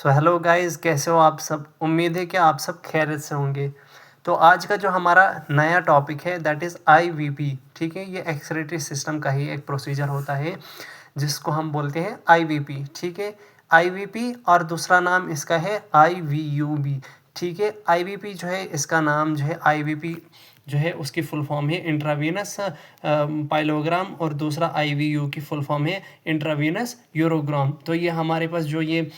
So hello guys, कैसे हो आप सब। उम्मीद है कि आप सब खैरियत से होंगे। तो आज का जो हमारा नया टॉपिक है दैट इज़ आईवीपी। ठीक है, ये एक्सक्रीटरी सिस्टम का ही एक प्रोसीजर होता है जिसको हम बोलते हैं आईवीपी। ठीक है, आईवीपी और दूसरा नाम इसका है आईवीयूबी। ठीक है, आईवीपी जो है इसका नाम जो है आईवीपी जो है उसकी फुल फॉर्म है इंट्रावीनस पाइलोग्राम, और दूसरा आईवीयू की फुल फॉर्म है इंट्रावीनस यूरोग्राम। तो ये हमारे पास जो ये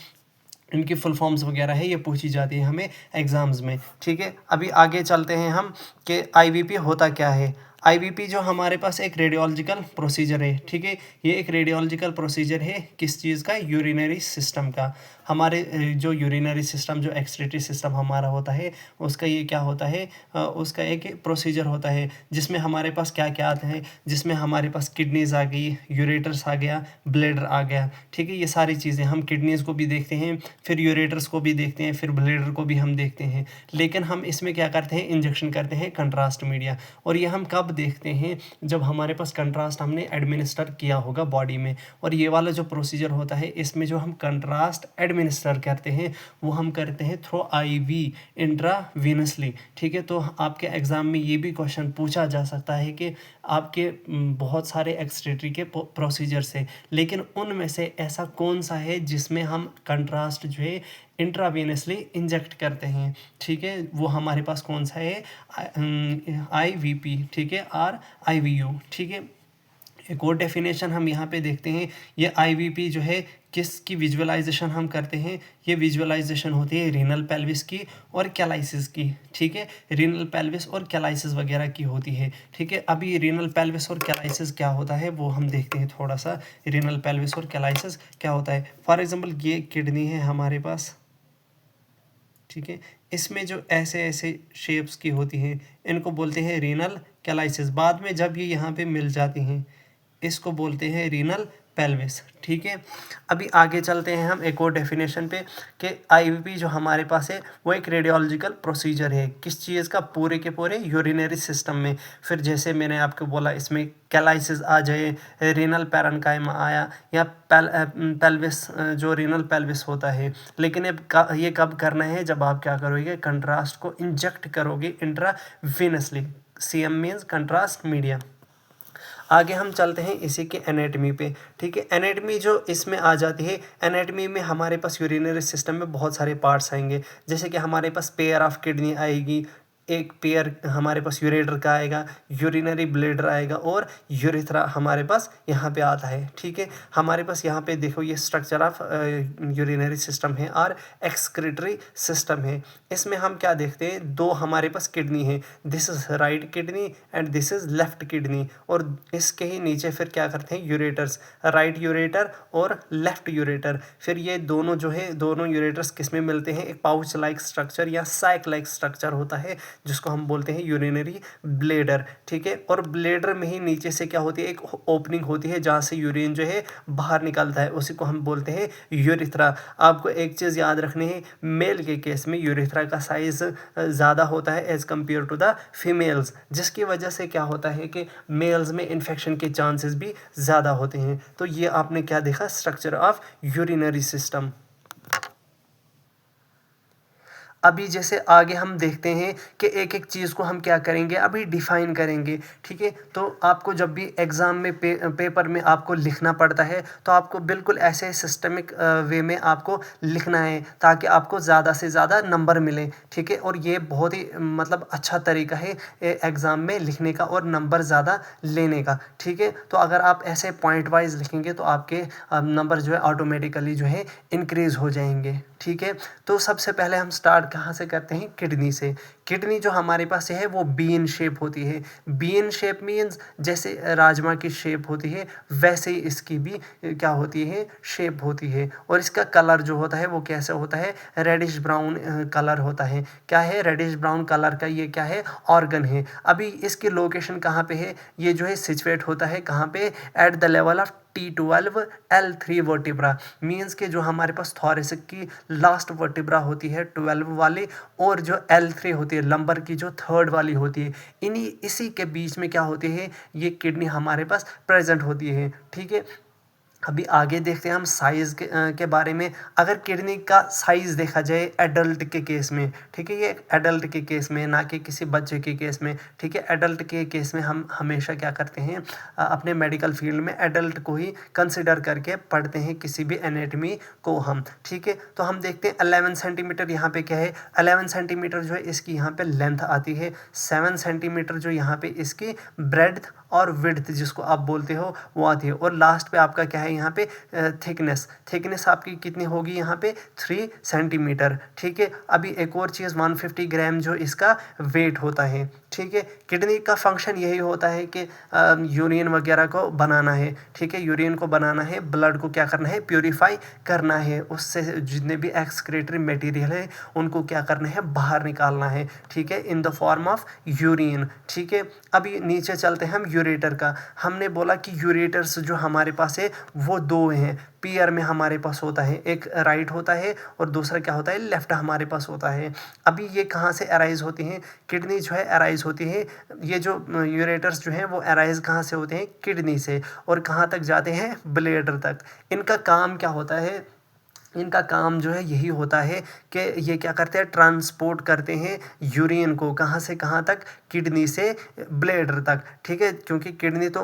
इनकी फुल फॉर्म्स वगैरह है ये पूछी जाती है हमें एग्ज़ाम्स में। ठीक है, अभी आगे चलते हैं हम कि आईवीपी होता क्या है। आईवीपी जो हमारे पास एक रेडियोलॉजिकल प्रोसीजर है। ठीक है, ये एक रेडियोलॉजिकल प्रोसीजर है किस चीज़ का, यूरिनरी सिस्टम का। हमारे जो यूरिनरी सिस्टम जो एक्सक्रीटरी सिस्टम हमारा होता है उसका ये क्या होता है, उसका एक प्रोसीजर होता है जिसमें हमारे पास क्या क्या आता है, जिसमें हमारे पास किडनीज़ आ गई, यूरेटर्स आ गया, ब्लेडर आ गया। ठीक है, ये सारी चीज़ें हम किडनीज़ को भी देखते हैं, फिर यूरेटर्स को भी देखते हैं, फिर ब्लेडर को भी हम देखते हैं। लेकिन हम इसमें क्या करते हैं, इंजेक्शन करते हैं कंट्रास्ट मीडिया। और ये हम कब देखते हैं, जब हमारे पास कंट्रास्ट हमने एडमिनिस्टर किया होगा बॉडी में। और ये वाला जो प्रोसीजर होता है इसमें जो हम कंट्रास्ट एडमिनिस्टर करते हैं वो हम करते हैं थ्रू आईवी, इंट्रावीनसली। ठीक है, तो आपके एग्ज़ाम में ये भी क्वेश्चन पूछा जा सकता है कि आपके बहुत सारे एक्सक्रीटरी के प्रोसीजर्स है, लेकिन उनमें से ऐसा कौन सा है जिसमें हम कंट्रास्ट जो है इंट्रावेनसली इंजेक्ट करते हैं। ठीक है, वो हमारे पास कौन सा है, आईवीपी। ठीक है, और आईवीयू। ठीक है, एक और डेफिनेशन हम यहाँ पे देखते हैं। ये आईवीपी जो है किसकी विजुअलाइजेशन हम करते हैं, ये विजुअलाइजेशन होती है रीनल पेल्विस की और कैलाइसिस की। ठीक है, रीनल पेल्विस और कैलाइसिस वगैरह की होती है। ठीक है, अभी रीनल पेल्विस और कैलाइसिस क्या होता है वो हम देखते हैं थोड़ा सा। रीनल पेल्विस और कैलाइसिस क्या होता है, फॉर एग्जांपल ये किडनी है हमारे पास। ठीक है, इसमें जो ऐसे ऐसे शेप्स की होती हैं इनको बोलते हैं रीनल कैलाइसिस। बाद में जब ये यहाँ पे मिल जाती हैं इसको बोलते हैं रीनल पेल्विस। ठीक है, अभी आगे चलते हैं हम एक और डेफिनेशन पे कि आईवीपी जो हमारे पास है वो एक रेडियोलॉजिकल प्रोसीजर है किस चीज़ का, पूरे के पूरे यूरिनरी सिस्टम में। फिर जैसे मैंने आपको बोला इसमें कैलाइसिस आ जाए, रीनल पैरेन्काइमा आया, या पेल्विस जो रीनल पेल्विस होता है। लेकिन ये कब करना है, जब आप क्या करोगे, कंट्रास्ट को इंजेक्ट करोगे intravenously. CM means contrast media. आगे हम चलते हैं इसी के एनेटमी पे। ठीक है, एनेटमी जो इसमें आ जाती है, एनेटमी में हमारे पास यूरिनरी सिस्टम में बहुत सारे पार्ट्स आएंगे। जैसे कि हमारे पास पेयर ऑफ किडनी आएगी, एक पेयर हमारे पास यूरेटर का आएगा, यूरिनरी ब्लेडर आएगा, और यूरिथ्रा हमारे पास यहाँ पे आता है। ठीक है, हमारे पास यहाँ पे देखो ये स्ट्रक्चर ऑफ यूरिनरी सिस्टम है और एक्सक्रीटरी सिस्टम है। इसमें हम क्या देखते हैं, दो हमारे पास किडनी है, this is right kidney and this is left kidney. और इसके ही नीचे फिर क्या करते हैं, यूरेटर्स, राइट यूरेटर और लेफ्ट यूरेटर। फिर ये दोनों जो है, दोनों यूरेटर्स किस में मिलते हैं, एक पाउच लाइक स्ट्रक्चर या सैक लाइक स्ट्रक्चर होता है जिसको हम बोलते हैं यूरिनरी ब्लेडर। ठीक है, और ब्लेडर में ही नीचे से क्या होती है, एक ओपनिंग होती है जहाँ से यूरिन जो है बाहर निकलता है, उसी को हम बोलते हैं यूरिथ्रा। आपको एक चीज़ याद रखनी है, मेल के केस में यूरिथ्रा का साइज ज़्यादा होता है as compare to the females, जिसकी वजह से क्या होता है कि मेल्स में इन्फेक्शन के चांसेस भी ज़्यादा होते हैं। तो ये आपने क्या देखा, स्ट्रक्चर ऑफ यूरिनरी सिस्टम। अभी जैसे आगे हम देखते हैं कि एक एक चीज़ को हम क्या करेंगे, अभी डिफ़ाइन करेंगे। ठीक है, तो आपको जब भी एग्ज़ाम में पेपर में आपको लिखना पड़ता है तो आपको बिल्कुल ऐसे सिस्टमिक वे में आपको लिखना है ताकि आपको ज़्यादा से ज़्यादा नंबर मिले। ठीक है, और ये बहुत ही मतलब अच्छा तरीका है एग्ज़ाम में लिखने का और नंबर ज़्यादा लेने का। ठीक है, तो अगर आप ऐसे पॉइंट वाइज लिखेंगे तो आपके नंबर जो है ऑटोमेटिकली जो है इंक्रीज़ हो जाएंगे। ठीक है, तो सबसे पहले हम स्टार्ट कहाँ से करते हैं, किडनी से। किडनी जो हमारे पास है वो बीन शेप होती है। बीन शेप मीन्स जैसे राजमा की शेप होती है वैसे ही इसकी भी क्या होती है, शेप होती है। और इसका कलर जो होता है वो कैसे होता है, रेडिश ब्राउन कलर होता है। क्या है, रेडिश ब्राउन कलर का ये क्या है, ऑर्गन है। अभी इसकी लोकेशन कहाँ पे है, ये जो है सिचुएट होता है कहाँ पे, at the level of T12 L3 vertebra. Means के जो हमारे पास थॉरेसिक की लास्ट वर्टिब्रा होती है 12 वाली, और जो L3 होती है लंबर की जो थर्ड वाली होती है, इसी के बीच में क्या होती है, ये किडनी हमारे पास प्रेजेंट होती है। ठीक है, अभी आगे देखते हैं हम साइज़ के बारे में। अगर किडनी का साइज़ देखा जाए एडल्ट के केस में, ठीक है, ये एडल्ट के केस में, ना कि किसी बच्चे के केस में, ठीक है। एडल्ट के केस में हम हमेशा क्या करते हैं, अपने मेडिकल फील्ड में एडल्ट को ही कंसिडर करके पढ़ते हैं किसी भी एनाटॉमी को हम, ठीक है। तो हम देखते हैं 11 सेंटीमीटर यहाँ पे क्या है, 11 सेंटीमीटर जो है इसकी यहाँ पे लेंथ आती है, 7 सेंटीमीटर जो यहाँ पे इसकी ब्रेड्थ और विड्थ जिसको आप बोलते हो वो आती है, और लास्ट पे आपका क्या है यहाँ पे थिकनेस आपकी कितनी होगी यहाँ पे 3 सेंटीमीटर, ठीक है। अभी एक और चीज़ 150 ग्राम जो इसका वेट होता है, ठीक है। किडनी का फंक्शन यही होता है कि यूरिन वगैरह को बनाना है, ठीक है, यूरिन को बनाना है, ब्लड को क्या करना है, प्योरीफाई करना है, उससे जितने भी एक्सक्रीटरी मटेरियल है उनको क्या करना है, बाहर निकालना है, ठीक है, in the form of urine, ठीक है। अभी नीचे चलते हैं हम यूरेटर का। हमने बोला कि यूरेटर्स जो हमारे पास है वो दो हैं, पीयर में हमारे पास होता है, एक राइट होता है और दूसरा क्या होता है, लेफ्ट हमारे पास होता है। अभी ये कहाँ से अराइज होती हैं, किडनी जो है अराइज होती है, ये जो यूरेटर्स जो हैं वो अराइज कहाँ से होते हैं, किडनी से, और कहाँ तक जाते हैं, ब्लेडर तक। इनका काम क्या होता है, इनका काम जो है यही होता है कि ये क्या करते हैं, ट्रांसपोर्ट करते हैं यूरिन को, कहाँ से कहाँ तक, किडनी से ब्लेडर तक, ठीक है। क्योंकि किडनी तो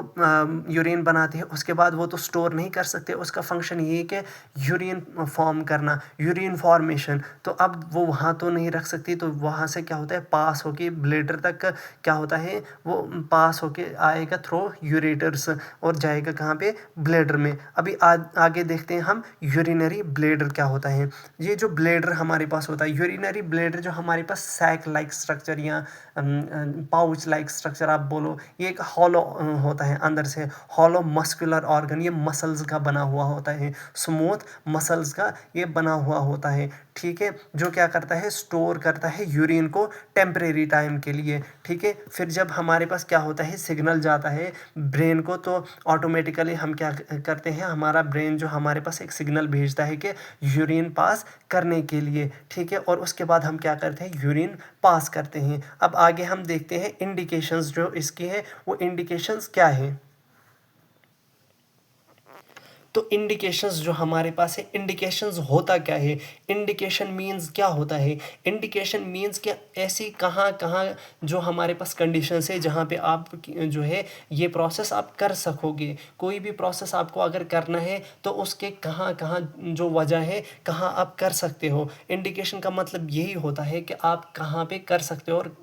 यूरिन बनाती है, उसके बाद वो तो स्टोर नहीं कर सकते, उसका फंक्शन यही है कि यूरिन फॉर्म करना, यूरिन फॉर्मेशन। तो अब वो वहाँ तो नहीं रख सकती, तो वहाँ से क्या होता है, पास होके ब्लेडर तक क्या होता है, वो पास होके आएगा थ्रू यूरेटर्स और जाएगा कहाँ पे, ब्लेडर में। अभी आगे देखते हैं हम यूरिनरी ब्लेडर क्या होता है। ये जो ब्लेडर हमारे पास होता है, यूरिनरी ब्लेडर जो हमारे पास सैक लाइक स्ट्रक्चर या पाउच लाइक स्ट्रक्चर आप बोलो, ये एक हॉलो होता है, अंदर से हॉलो मस्कुलर ऑर्गन, ये मसल्स का बना हुआ होता है, स्मूथ मसल्स का ये बना हुआ होता है, ठीक है, जो क्या करता है, स्टोर करता है यूरिन को टेम्परेरी टाइम के लिए, ठीक है। फिर जब हमारे पास क्या होता है, सिग्नल जाता है ब्रेन को, तो ऑटोमेटिकली हम क्या करते हैं, हमारा ब्रेन जो हमारे पास एक सिग्नल भेजता है कि यूरिन पास करने के लिए, ठीक है, और उसके बाद हम क्या करते हैं, यूरिन पास करते हैं। अब आगे हम देखते हैं इंडिकेशंस जो इसकी है, वो इंडिकेशंस क्या है। तो इंडिकेशंस जो हमारे पास है, इंडिकेशंस होता क्या है, इंडिकेशन मींस क्या होता है, इंडिकेशन मींस क्या, ऐसी कहाँ कहाँ जो हमारे पास कंडीशंस है जहाँ पे आप जो है ये प्रोसेस आप कर सकोगे। कोई भी प्रोसेस आपको अगर करना है तो उसके कहाँ कहाँ जो वजह है, कहाँ आप कर सकते हो। इंडिकेशन का मतलब यही होता है कि आप कहाँ पे कर सकते हो, और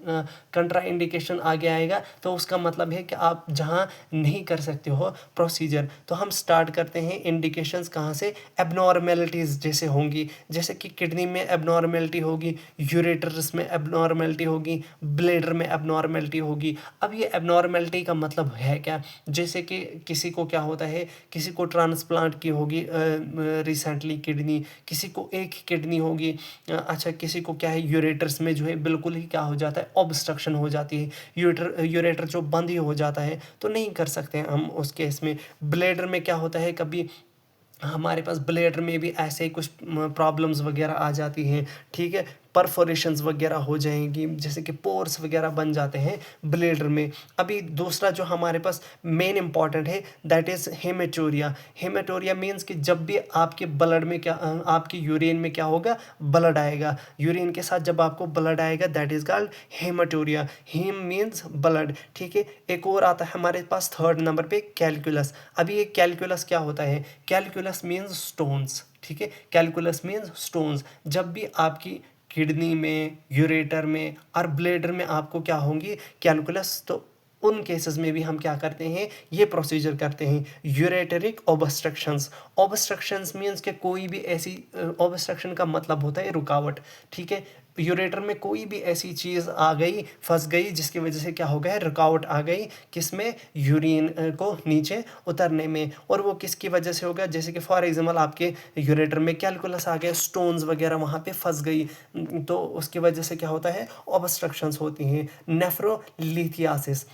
कंट्रा इंडिकेशन आगे आएगा तो उसका मतलब है कि आप जहाँ नहीं कर सकते हो प्रोसीजर। तो हम स्टार्ट करते हैं इंडिकेशंस कहाँ से, एबनॉर्मेलिटीज़ जैसे होंगी, जैसे कि किडनी में एबनॉर्मेलिटी होगी, यूरेटर्स में एबनॉर्मेलिटी होगी, ब्लेडर में एबनॉर्मेलिटी होगी। अब ये एबनॉर्मेलिटी का मतलब है क्या, जैसे कि किसी को क्या होता है, किसी को ट्रांसप्लांट की होगी रिसेंटली किडनी, किसी को एक किडनी होगी, अच्छा किसी को क्या है, यूरेटर्स में जो है बिल्कुल ही क्या हो जाता है, ऑब्स्ट्रक्शन हो जाती है, यूरेटर जो बंद ही हो जाता है, तो नहीं कर सकते हम उस केस में। ब्लेडर में क्या होता है, कभी हमारे पास ब्लेडर में भी ऐसे ही कुछ प्रॉब्लम्स वगैरह आ जाती हैं, ठीक है, परफोरेशंस वगैरह हो जाएंगी, जैसे कि पोर्स वगैरह बन जाते हैं ब्लेडर में। अभी दूसरा जो हमारे पास मेन इंपॉर्टेंट है दैट इज़ हेमेटोरिया। हेमेटोरिया मीन्स कि जब भी आपके ब्लड में क्या आपकी यूरिन में क्या होगा, ब्लड आएगा, यूरिन के साथ जब आपको ब्लड आएगा that is called hematuria. Heme means blood, ठीक है। एक और आता है हमारे पास थर्ड नंबर पे, कैलकुलस। अभी ये कैलकुलस क्या होता है, कैलकुलस मीन्स स्टोन्स, ठीक है, कैलकुलस मीन्स स्टोन्स। जब भी आपकी किडनी में, यूरेटर में और ब्लेडर में आपको क्या होंगी, कैलकुलस, तो उन केसेस में भी हम क्या करते हैं, ये प्रोसीजर करते हैं, यूरेटरिक ऑब्स्ट्रक्शंस। ऑब्स्ट्रक्शंस मीन्स कि कोई भी ऐसी, ऑब्स्ट्रक्शन का मतलब होता है रुकावट, ठीक है। यूरेटर में कोई भी ऐसी चीज़ आ गई, फंस गई, जिसकी वजह से क्या हो गया, रुकावट आ गई किसमें, यूरिन को नीचे उतरने में, और वो किसकी वजह से होगा, जैसे कि फॉर एग्जांपल आपके यूरेटर में कैलकुलस आ गया, स्टोन्स वगैरह वहाँ पे फंस गई, तो उसकी वजह से क्या होता है, ऑब्स्ट्रक्शंस होती हैं। नेफ्रोलिथियासिस,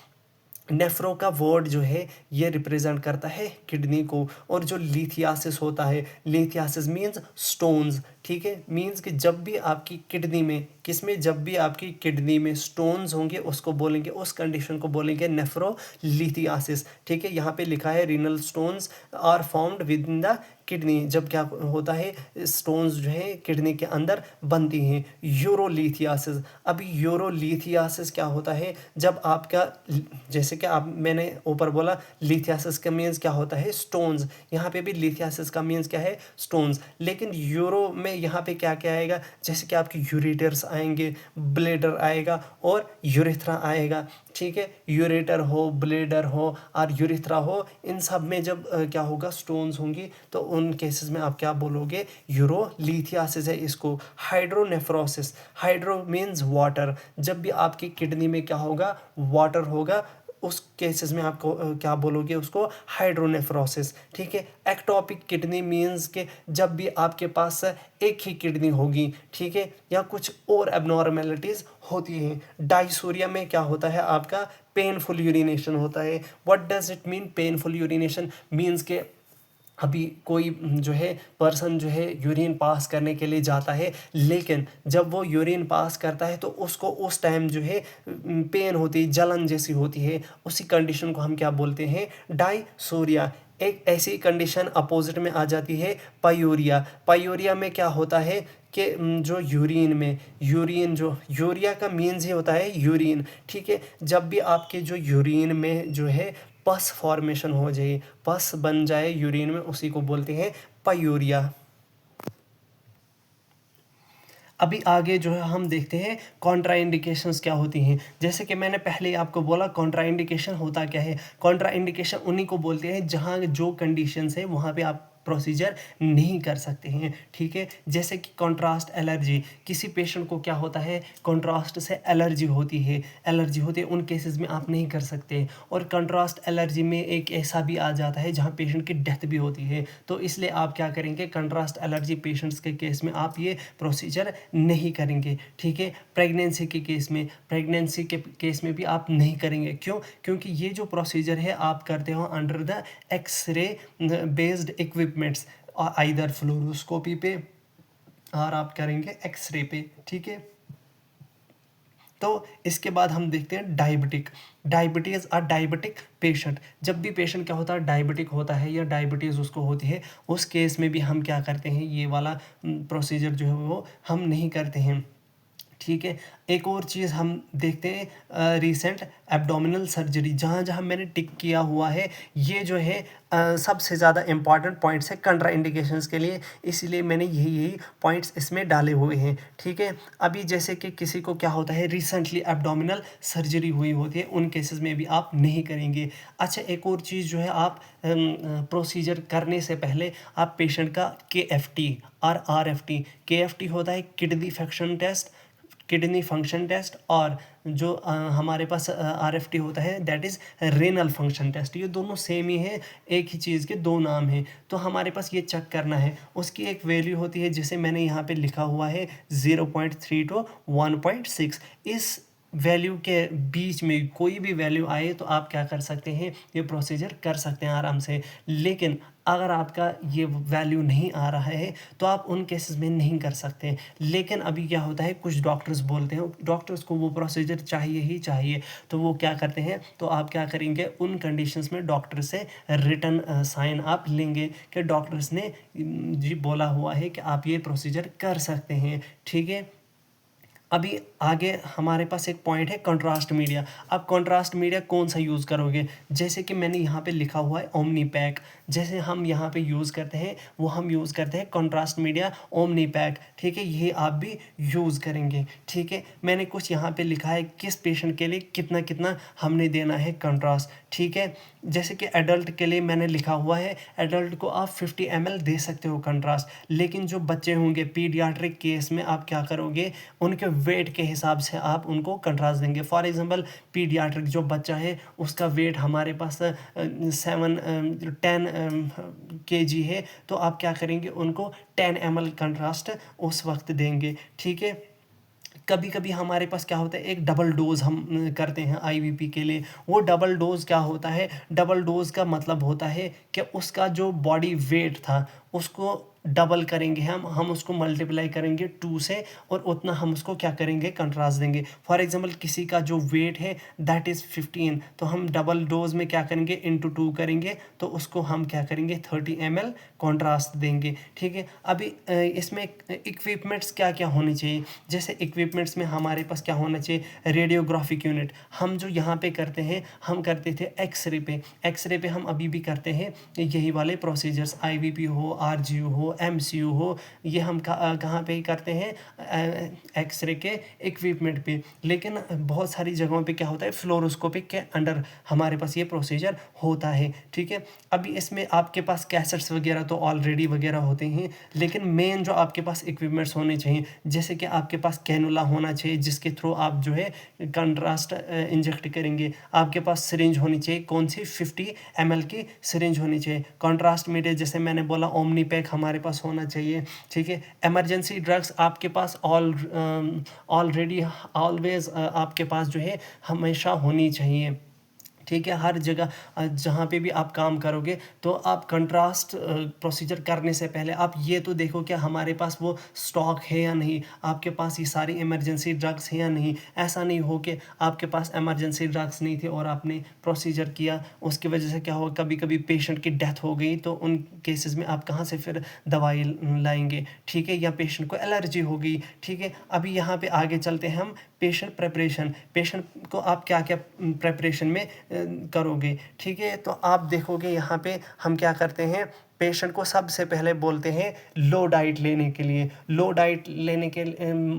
नेफ्रो का वर्ड जो है ये रिप्रेजेंट करता है किडनी को। और जो लिथियासिस होता है, लिथियासिस मीन्स स्टोन्स, ठीक है, मीन्स कि जब भी आपकी किडनी में, किसमें, जब भी आपकी किडनी में स्टोन्स होंगे उसको बोलेंगे, उस कंडीशन को बोलेंगे नेफ्रोलिथियासिस, ठीक है। यहाँ पे लिखा है renal stones are formed within the kidney, जब क्या होता है स्टोन्स जो है किडनी के अंदर बनती हैं। यूरोलिथियासिस, अभी यूरोलिथियासिस क्या होता है, जब आपका, जैसे कि आप, मैंने ऊपर बोला लिथियासिस का मीन्स क्या होता है, स्टोन्स, यहाँ पे भी लिथियासिस का मीन्स क्या है, स्टोन्स। लेकिन यूरो में यहाँ पे क्या क्या आएगा, जैसे कि आपके यूरेटर्स आएंगे, ब्लेडर आएगा और यूरेथ्रा आएगा, ठीक है। यूरेटर हो, ब्लेडर हो और यूरेथ्रा हो, इन सब में जब क्या होगा, स्टोन्स होंगी, तो उन केसेस में आप क्या बोलोगे, यूरोलिथियासिस है इसको। हाइड्रोनेफ्रोसिस, हाइड्रो मीन्स वाटर, जब भी आपकी किडनी में क्या होगा, वाटर होगा, उस केसेस में आपको क्या बोलोगे, उसको हाइड्रोनेफ्रोसिस, ठीक है। एक्टोपिक किडनी मीन्स के जब भी आपके पास एक ही किडनी होगी, ठीक है, या कुछ और एबनॉर्मेलिटीज होती हैं। डाइसूरिया में क्या होता है, आपका पेनफुल यूरिनेशन होता है। What does it mean painful urination, means के अभी कोई जो है पर्सन जो है यूरिन पास करने के लिए जाता है, लेकिन जब वो यूरिन पास करता है तो उसको उस टाइम जो है पेन होती है, जलन जैसी होती है, उसी कंडीशन को हम क्या बोलते हैं, डायसूरिया। एक ऐसी कंडीशन अपोजिट में आ जाती है पायूरिया। पायूरिया में क्या होता है कि जो यूरिन में, यूरिन जो, यूरिया का मीन्स ही होता है यूरिन, ठीक है। जब भी आपके जो यूरिन में जो है पस फॉर्मेशन हो जाए, पस बन जाए यूरिन में, उसी को बोलते हैं पायूरिया। अभी आगे जो है हम देखते हैं कॉन्ट्राइंडिकेशंस क्या होती हैं। जैसे कि मैंने पहले ही आपको बोला कॉन्ट्राइंडिकेशन होता क्या है। कॉन्ट्राइंडिकेशन उन्हीं को बोलते हैं जहाँ जो कंडीशंस है वहाँ पे आप प्रोसीजर नहीं कर सकते हैं, ठीक है। जैसे कि कॉन्ट्रास्ट एलर्जी, किसी पेशेंट को क्या होता है, कॉन्ट्रास्ट से एलर्जी होती है, एलर्जी होती है, उन केसेस में आप नहीं कर सकते। और कॉन्ट्रास्ट एलर्जी में एक ऐसा भी आ जाता है जहाँ पेशेंट की डेथ भी होती है, तो इसलिए आप क्या करेंगे, कॉन्ट्रास्ट एलर्जी पेशेंट्स के केस में आप ये प्रोसीजर नहीं करेंगे, ठीक है। प्रेगनेंसी के केस में, प्रेगनेंसी के केस में भी आप नहीं करेंगे, क्यों, क्योंकि ये जो प्रोसीजर है आप करते हो under the x-ray based equipments, either fluoroscopy पे और आप करेंगे एक्सरे पे, ठीक है। तो इसके बाद हम देखते हैं डायबिटिक, डायबिटीज़ और डायबिटिक पेशेंट। जब भी पेशेंट क्या होता है, डायबिटिक होता है या डायबिटीज़ उसको होती है, उस केस में भी हम क्या करते हैं, ये वाला प्रोसीजर जो है वो हम नहीं करते हैं, ठीक है। एक और चीज़ हम देखते हैं रिसेंट एब्डोमिनल सर्जरी, जहाँ जहाँ मैंने टिक किया हुआ है, ये जो है सबसे ज़्यादा इंपॉर्टेंट पॉइंट्स है कंट्रा इंडिकेशंस के लिए, इसीलिए मैंने यही यही पॉइंट्स इसमें डाले हुए हैं, ठीक है। अभी जैसे कि किसी को क्या होता है, रिसेंटली एब्डोमिनल सर्जरी हुई होती है, उन केसेस में भी आप नहीं करेंगे। अच्छा, एक और चीज़ जो है, आप प्रोसीजर करने से पहले आप पेशेंट का KFT और RFT, KFT होता है kidney function test, kidney function test, और जो हमारे पास RFT होता है that is renal function test, ये दोनों सेम ही है, एक ही चीज़ के दो नाम हैं। तो हमारे पास ये चेक करना है, उसकी एक वैल्यू होती है जिसे मैंने यहाँ पे लिखा हुआ है 0.3 to 1.6। इस वैल्यू के बीच में कोई भी वैल्यू आए तो आप क्या कर सकते हैं, ये प्रोसीजर कर सकते हैं आराम से। लेकिन अगर आपका ये वैल्यू नहीं आ रहा है तो आप उन केसेस में नहीं कर सकते। लेकिन अभी क्या होता है, कुछ डॉक्टर्स बोलते हैं, डॉक्टर्स को वो प्रोसीजर चाहिए ही चाहिए, तो वो क्या करते हैं, तो आप क्या करेंगे, उन कंडीशंस में डॉक्टर से रिटन साइन आप लेंगे कि डॉक्टर्स ने जी बोला हुआ है कि आप ये प्रोसीजर कर सकते हैं, ठीक है। अभी आगे हमारे पास एक पॉइंट है कंट्रास्ट मीडिया। अब कंट्रास्ट मीडिया कौन सा यूज़ करोगे, जैसे कि मैंने यहाँ पे लिखा हुआ है ओमनी पैक, जैसे हम यहाँ पे यूज़ करते हैं वो हम यूज़ करते हैं कंट्रास्ट मीडिया ओमनी पैक, ठीक है। ये आप भी यूज़ करेंगे, ठीक है। मैंने कुछ यहाँ पे लिखा है किस पेशेंट के लिए कितना कितना हमने देना है कंट्रास्ट, ठीक है। जैसे कि एडल्ट के लिए मैंने लिखा हुआ है, एडल्ट को आप 50 ml दे सकते हो कंट्रास्ट, लेकिन जो बच्चे होंगे पीडियाट्रिक केस में आप क्या करोगे, उनके वेट के हिसाब से आप उनको कंट्रास्ट देंगे। फॉर एग्जांपल पीडियाट्रिक जो बच्चा है उसका वेट हमारे पास 10 kg है, तो आप क्या करेंगे, उनको 10 ml कंट्रास्ट उस वक्त देंगे, ठीक है। कभी कभी हमारे पास क्या होता है, एक डबल डोज हम करते हैं आईवीपी के लिए। वो डबल डोज क्या होता है, डबल डोज का मतलब होता है कि उसका जो बॉडी वेट था उसको डबल करेंगे हम उसको मल्टीप्लाई करेंगे 2 से, और उतना हम उसको क्या करेंगे, कंट्रास्ट देंगे। फॉर एग्जांपल किसी का जो वेट है दैट इज़ 15, तो हम डबल डोज में क्या करेंगे, इंटू 2 करेंगे, तो उसको हम क्या करेंगे 30 ml कॉन्ट्रास्ट देंगे। ठीक है, अभी इसमें इक्विपमेंट्स क्या क्या होने चाहिए, जैसे इक्विपमेंट्स में हमारे पास क्या होना चाहिए, रेडियोग्राफिक यूनिट। हम जो यहाँ पे करते हैं, हम करते थे एक्सरे पे, एक्सरे पे हम अभी भी करते हैं यही वाले प्रोसीजर्स, आईवीपी हो, आरजीयू हो, एमसीयू हो, ये हम कहाँ पे ही करते हैं, एक्सरे के इक्विपमेंट पे। लेकिन बहुत सारी जगहों पे क्या होता है, फ्लोरोस्कोपिक के अंडर हमारे पास ये प्रोसीजर होता है। ठीक है, अभी इसमें आपके पास कैसेट्स वगैरह तो ऑलरेडी वगैरह होते हैं, लेकिन मेन जो आपके पास इक्विपमेंट्स होने चाहिए, जैसे कि आपके पास कैनुला होना चाहिए जिसके थ्रू आप जो है कंट्रास्ट इंजेक्ट करेंगे। आपके पास सिरिंज होनी चाहिए, कौन सी 50 ml की सिरिंज होनी चाहिए। कंट्रास्ट मीडिया जैसे मैंने बोला ओमनी पैक हमारे पास होना चाहिए। ठीक है, इमरजेंसी ड्रग्स आपके पास ऑलरेडी ऑलवेज आपके पास जो है हमेशा होनी चाहिए। ठीक है, हर जगह जहाँ पे भी आप काम करोगे तो आप कंट्रास्ट प्रोसीजर करने से पहले आप ये तो देखो कि हमारे पास वो स्टॉक है या नहीं, आपके पास ये सारी इमरजेंसी ड्रग्स हैं या नहीं। ऐसा नहीं हो कि आपके पास इमरजेंसी ड्रग्स नहीं थे और आपने प्रोसीजर किया, उसकी वजह से क्या हो, कभी कभी पेशेंट की डेथ हो गई, तो उन केसेस में आप कहाँ से फिर दवाई लाएंगे। ठीक है, या पेशेंट को एलर्जी हो गई। ठीक है, अभी यहाँ पे आगे चलते हैं हम, पेशेंट प्रेपरेशन। पेशेंट को आप क्या क्या प्रेपरेशन में करोगे। ठीक है, तो आप देखोगे यहाँ पे हम क्या करते हैं, पेशेंट को सबसे पहले बोलते हैं लो डाइट लेने के लिए। लो डाइट लेने के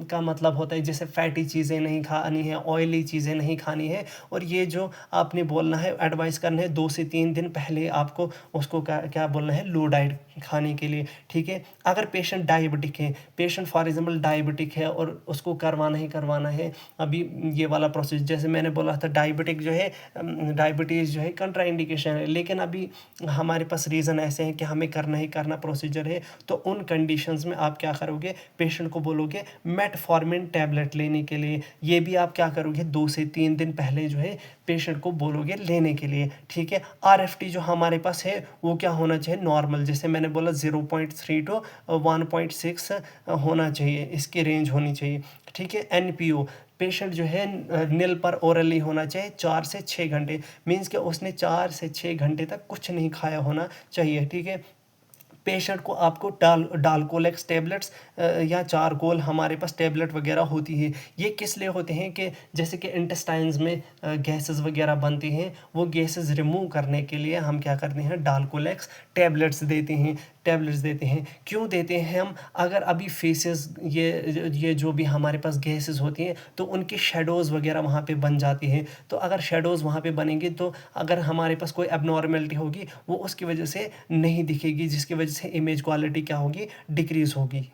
का मतलब होता है जैसे फैटी चीज़ें नहीं खानी है, ऑयली चीज़ें नहीं खानी है। और ये जो आपने बोलना है, एडवाइस करना है 2 से 3 दिन पहले आपको उसको क्या क्या बोलना है, लो डाइट खाने के लिए। ठीक है, अगर पेशेंट डायबिटिक है, पेशेंट फॉर एग्जांपल डायबिटिक है और उसको करवाना ही करवाना है अभी ये वाला प्रोसेस, जैसे मैंने बोला था डायबिटिक जो है, डायबिटीज़ जो है कंट्रा इंडिकेशन है, लेकिन अभी हमारे पास रीज़न ऐसे हैं कि हमें करना ही करना प्रोसीजर है, तो उन कंडीशंस में आप क्या करोगे, पेशेंट को बोलोगे मेटफॉर्मिन टैबलेट लेने के लिए। ये भी आप क्या करोगे, 2 से 3 दिन पहले जो है पेशेंट को बोलोगे लेने के लिए। ठीक है, आरएफटी जो हमारे पास है वो क्या होना चाहिए, नॉर्मल, जैसे मैंने बोला 0.3 टू 1.6 होना चाहिए, इसकी रेंज होनी चाहिए। ठीक है, एनपीओ, पेशेंट जो है नील पर ओरली होना चाहिए 4 से 6 घंटे, मीन्स कि उसने 4 से 6 घंटे तक कुछ नहीं खाया होना चाहिए। ठीक है, पेशेंट को आपको डालकोलेक्स टैबलेट्स या चारकोल हमारे पास टैबलेट वगैरह होती है। ये किस लिए होते हैं कि जैसे कि इंटेस्टाइन्स में गैसेस वगैरह बनती हैं, वो गैसेस रिमूव करने के लिए हम क्या करते हैं, डालकोलेक्स टैबलेट्स देते हैं। क्यों देते हैं हम, अगर अभी फेसेस ये जो भी हमारे पास गैसेस होती हैं तो उनकी शेडोज़ वगैरह वहाँ पे बन जाती हैं। तो अगर शेडोज़ वहाँ पे बनेंगी तो अगर हमारे पास कोई एबनॉर्मेलिटी होगी वो उसकी वजह से नहीं दिखेगी, जिसकी वजह से इमेज क्वालिटी क्या होगी, डिक्रीज़ होगी।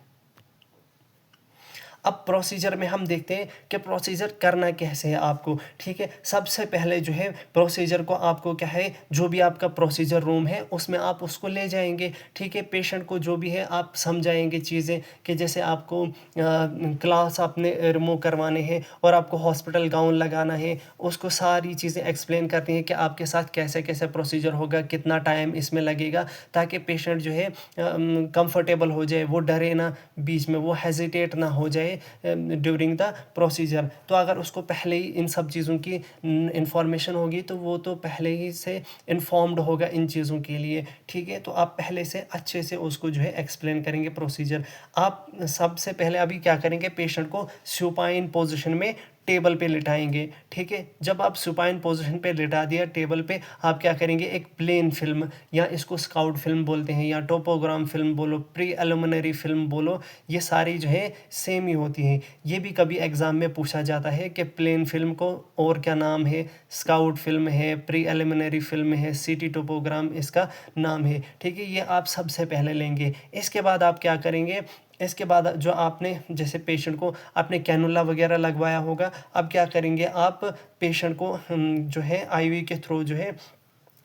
अब प्रोसीजर में हम देखते हैं कि प्रोसीजर करना कैसे है आपको। ठीक है, सबसे पहले जो है प्रोसीजर को आपको क्या है, जो भी आपका प्रोसीजर रूम है उसमें आप उसको ले जाएंगे। ठीक है, पेशेंट को जो भी है आप समझाएंगे चीज़ें, कि जैसे आपको क्लास आपने रिमूव करवाने हैं और आपको हॉस्पिटल गाउन लगाना है, उसको सारी चीज़ें एक्सप्लेन करनी है कि आपके साथ कैसे कैसे प्रोसीजर होगा, कितना टाइम इसमें लगेगा, ताकि पेशेंट जो है कंफर्टेबल हो जाए, वो डरे ना, बीच में वो हेजिटेट ना हो जाए ड्यूरिंग द प्रोसीजर। तो अगर उसको पहले ही इन सब चीज़ों की इंफॉर्मेशन होगी तो वो तो पहले ही से इन्फॉर्म्ड होगा इन चीज़ों के लिए। ठीक है, तो आप पहले से अच्छे से उसको जो है एक्सप्लेन करेंगे प्रोसीजर। आप सबसे पहले अभी क्या करेंगे, पेशेंट को सुपाइन पोजीशन में टेबल पे लिटाएंगे। ठीक है, जब आप सुपाइन पोजीशन पे लिटा दिया टेबल पे, आप क्या करेंगे, एक प्लेन फिल्म, या इसको स्काउट फिल्म बोलते हैं, या टोपोग्राम फिल्म बोलो, प्री एलिमिनरी फिल्म बोलो, ये सारी जो है सेम ही होती हैं। ये भी कभी एग्ज़ाम में पूछा जाता है कि प्लेन फिल्म को और क्या नाम है, स्काउट फिल्म है, प्री एलिमिनरी फिल्म है, सिटी टोपोग्राम इसका नाम है। ठीक है, ये आप सबसे पहले लेंगे। इसके बाद आप क्या करेंगे, इसके बाद जो आपने जैसे पेशेंट को आपने कैनुला वगैरह लगवाया होगा, अब क्या करेंगे आप, पेशेंट को जो है आईवी के थ्रू जो है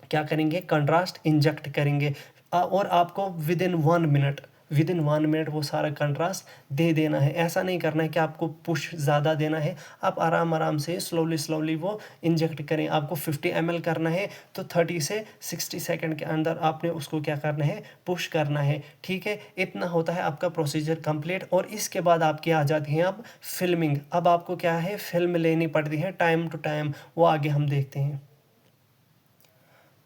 क्या करेंगे, कंट्रास्ट इंजेक्ट करेंगे। और आपको with in 1 minute with in 1 minute वो सारा कंट्रास्ट दे देना है। ऐसा नहीं करना है कि आपको पुश ज़्यादा देना है, आप आराम से स्लोली वो इंजेक्ट करें। आपको 50 ml करना है तो 30 से 60 सेकंड के अंदर आपने उसको क्या करना है, पुश करना है, ठीक है। इतना होता है आपका प्रोसीजर कंप्लीट। और इसके बाद आपकी आ जाती है अब फिल्मिंग। अब आपको क्या है, फिल्म लेनी पड़ती है टाइम टू टाइम, वो आगे हम देखते हैं।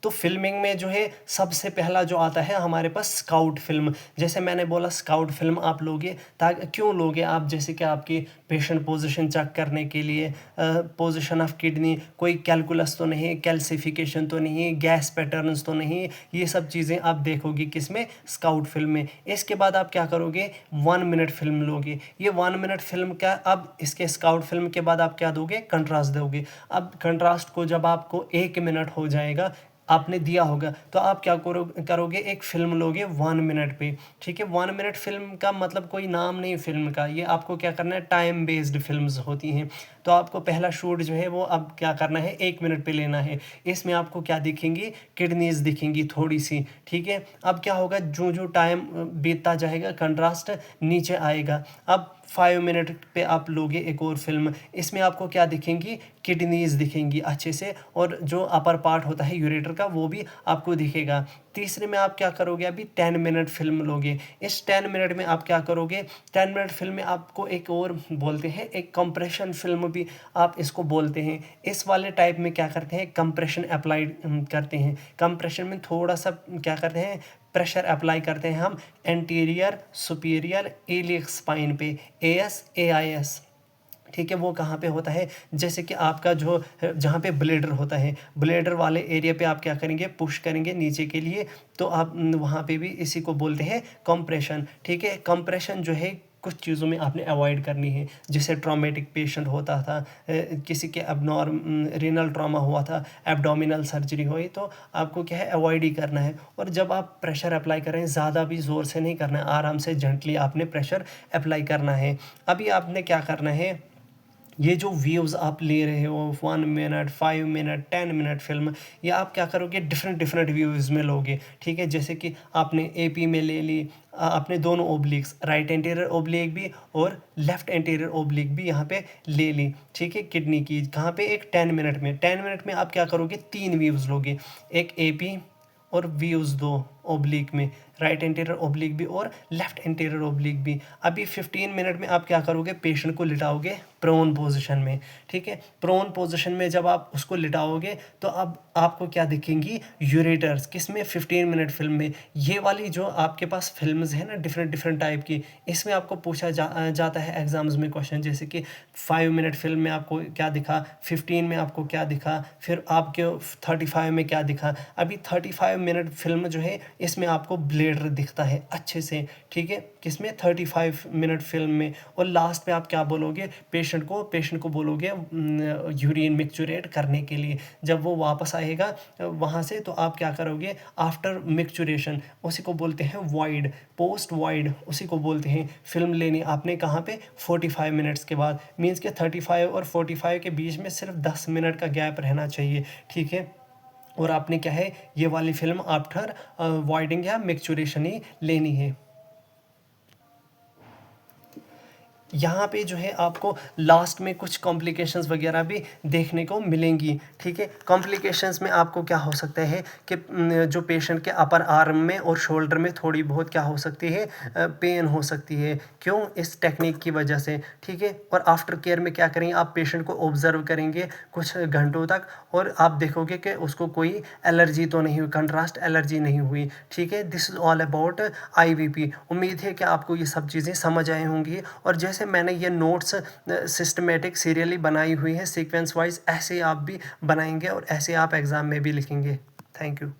तो फिल्मिंग में जो है सबसे पहला जो आता है हमारे पास स्काउट फिल्म। जैसे मैंने बोला स्काउट फिल्म आप लोगे, ताकि क्यों लोगे आप, जैसे कि आपकी पेशेंट पोजीशन चेक करने के लिए, पोजीशन ऑफ किडनी, कोई कैलकुलस तो नहीं, कैल्सिफिकेशन तो नहीं, गैस पैटर्न्स तो नहीं, ये सब चीज़ें आप देखोगे किस में, स्काउट फिल्म में। इसके बाद आप क्या करोगे, 1 मिनट फिल्म लोगे। ये 1 मिनट फिल्म का, अब इसके स्काउट फिल्म के बाद आप क्या दोगे, कंट्रास्ट दोगे। अब कंट्रास्ट को जब आपको 1 मिनट हो जाएगा आपने दिया होगा, तो आप क्या करोगे, एक फ़िल्म लोगे 1 मिनट पे, ठीक है। 1 मिनट फ़िल्म का मतलब कोई नाम नहीं फ़िल्म का, ये आपको क्या करना है, टाइम बेस्ड फिल्म्स होती हैं। तो आपको पहला शूट जो है वो अब क्या करना है, 1 मिनट पे लेना है। इसमें आपको क्या दिखेंगी, किडनीज दिखेंगी थोड़ी सी, ठीक है। अब क्या होगा, जो टाइम बीतता जाएगा कंट्रास्ट नीचे आएगा। अब 5 मिनट पे आप लोगे एक और फिल्म, इसमें आपको क्या दिखेंगी, किडनीज दिखेंगी अच्छे से, और जो अपर पार्ट होता है यूरेटर का वो भी आपको दिखेगा। तीसरे में आप क्या करोगे, अभी 10 मिनट फिल्म लोगे। इस 10 मिनट में आप क्या करोगे, 10 मिनट फिल्म में आपको एक और बोलते हैं, एक कंप्रेशन फिल्म भी आप इसको बोलते हैं। इस वाले टाइप में क्या करते हैं, कंप्रेशन अप्लाई करते हैं। कंप्रेशन में थोड़ा सा क्या करते हैं, प्रेशर अप्लाई करते हैं हम एंटीरियर सुपीरियर इलियक स्पाइन पे, AS ठीक है। वो कहाँ पे होता है, जैसे कि आपका जो जहाँ पे ब्लेडर होता है, ब्लेडर वाले एरिया पे आप क्या करेंगे, पुश करेंगे नीचे के लिए, तो आप वहाँ पे भी इसी को बोलते हैं कंप्रेशन, ठीक है। कंप्रेशन जो है कुछ चीज़ों में आपने अवॉइड करनी है, जैसे ट्रॉमेटिक पेशेंट होता था, किसी के रीनल ट्रॉमा हुआ था, एब्डोमिनल सर्जरी हुई, तो आपको क्या है, अवॉइड ही करना है। और जब आप प्रेशर अप्लाई करें, ज़्यादा भी ज़ोर से नहीं करना है, आराम से जेंटली आपने प्रेशर अप्लाई करना है। अभी आपने क्या करना है, ये जो व्यूज़ आप ले रहे हो 1 मिनट 5 मिनट 10 मिनट फिल्म, ये आप क्या करोगे, डिफरेंट व्यूज़ में लोगे, ठीक है। जैसे कि आपने AP में ले ली, आपने दोनों ओब्लिक्स, राइट एंटीरियर ओब्लिक भी और लेफ्ट एंटीरियर ओब्लिक भी यहाँ पे ले ली, ठीक है। किडनी की कहाँ पे, एक 10 मिनट में आप क्या करोगे, 3 व्यूज़ लोगे, एक AP और व्यूज़ 2 ओब्लिक में, राइट एंटीरियर ओब्लिक भी और लेफ्ट एंटीरियर ओब्लिक भी। अभी 15 मिनट में आप क्या करोगे, पेशेंट को लिटाओगे प्रोन पोजीशन में, ठीक है। प्रोन पोजीशन में जब आप उसको लिटाओगे तो अब आपको क्या दिखेंगी, यूरेटर्स, किसमें, 15 मिनट फिल्म में। ये वाली जो आपके पास फिल्म्स है ना, डिफरेंट टाइप की, इसमें आपको पूछा जाता है एग्जाम्स में क्वेश्चन, जैसे कि 5 मिनट फिल्म में आपको क्या दिखा, 15 में आपको क्या दिखा, फिर आपके 35 में क्या दिखा। अभी 35 मिनट फिल्म जो है इसमें आपको ब्लेडर दिखता है अच्छे से, ठीक है, किसमें, 35 मिनट फिल्म में। और लास्ट में आप क्या बोलोगे, पेशेंट को बोलोगे यूरिन मिक्चुरेट करने के लिए। जब वो वापस आएगा वहाँ से, तो आप क्या करोगे, आफ्टर मिक्चुरेशन, उसी को बोलते हैं वाइड, पोस्ट वाइड उसी को बोलते हैं। फिल्म लेनी आपने कहाँ पे, 45 मिनट्स के बाद, मीन्स के 35 और 45 के बीच में सिर्फ 10 मिनट का गैप रहना चाहिए, ठीक है। और आपने क्या है, ये वाली फिल्म आफ्टर वाइडिंग या मिक्चुरेशन ही लेनी है। यहाँ पे जो है आपको लास्ट में कुछ कॉम्प्लिकेशंस वगैरह भी देखने को मिलेंगी, ठीक है। कॉम्प्लिकेशंस में आपको क्या हो सकता है कि जो पेशेंट के अपर आर्म में और शोल्डर में थोड़ी बहुत क्या हो सकती है, पेन हो सकती है, क्यों, इस टेक्निक की वजह से, ठीक है। और आफ्टर केयर में क्या करेंगे, आप पेशेंट को ऑब्जर्व करेंगे कुछ घंटों तक, और आप देखोगे कि उसको कोई एलर्जी तो नहीं हुई, कंट्रास्ट एलर्जी नहीं हुई, ठीक है। This is all about IVP। उम्मीद है कि आपको ये सब चीज़ें समझ आई होंगी। और जैसे मैंने ये नोट्स सिस्टमेटिक सीरियली बनाई हुई है सीक्वेंस वाइज, ऐसे आप भी बनाएंगे और ऐसे आप एग्ज़ाम में भी लिखेंगे। Thank you.